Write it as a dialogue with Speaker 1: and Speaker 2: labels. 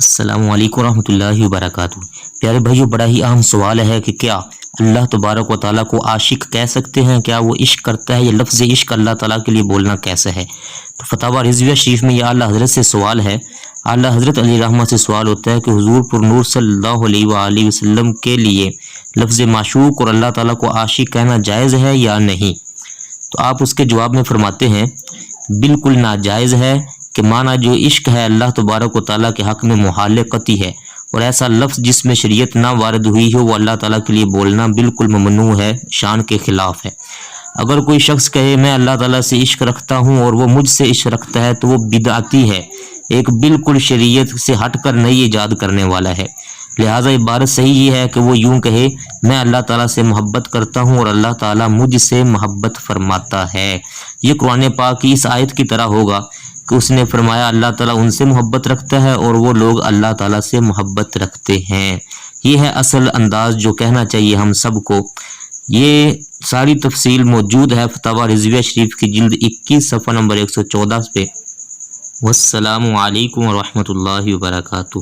Speaker 1: السلام علیکم ورحمۃ اللہ وبرکاتہ۔ پیارے بھائیو، بڑا ہی اہم سوال ہے کہ کیا اللہ تبارک و تعالیٰ کو عاشق کہہ سکتے ہیں؟ کیا وہ عشق کرتا ہے؟ یہ لفظ عشق اللہ تعالیٰ کے لیے بولنا کیسا ہے؟ تو فتاوی رضویہ شریف میں یہ اعلیٰ حضرت سے سوال ہے۔ اعلیٰ حضرت علی رحمہ سے سوال ہوتا ہے کہ حضور پر نور صلی اللہ علیہ وآلہ وسلم کے لیے لفظ معشوق اور اللہ تعالیٰ کو عاشق کہنا جائز ہے یا نہیں؟ تو آپ اس کے جواب میں فرماتے ہیں بالکل ناجائز ہے، کہ معنی جو عشق ہے اللہ تبارک و تعالیٰ کے حق میں محال قطعی ہے، اور ایسا لفظ جس میں شریعت نہ وارد ہوئی ہو وہ اللہ تعالیٰ کے لیے بولنا بالکل ممنوع ہے، شان کے خلاف ہے۔ اگر کوئی شخص کہے میں اللہ تعالیٰ سے عشق رکھتا ہوں اور وہ مجھ سے عشق رکھتا ہے تو وہ بدعتی ہے، ایک بالکل شریعت سے ہٹ کر نئی ایجاد کرنے والا ہے۔ لہٰذا عبارت صحیح یہ ہے کہ وہ یوں کہے میں اللہ تعالیٰ سے محبت کرتا ہوں اور اللہ تعالیٰ مجھ سے محبت فرماتا ہے۔ یہ قرآن پاک کی اس آیت کی طرح ہوگا کہ اس نے فرمایا اللہ تعالیٰ ان سے محبت رکھتا ہے اور وہ لوگ اللہ تعالیٰ سے محبت رکھتے ہیں۔ یہ ہے اصل انداز جو کہنا چاہیے ہم سب کو۔ یہ ساری تفصیل موجود ہے فتاوی رضویہ شریف کی جلد 21 صفحہ نمبر 114 پہ۔ والسلام علیکم ورحمۃ اللہ وبرکاتہ۔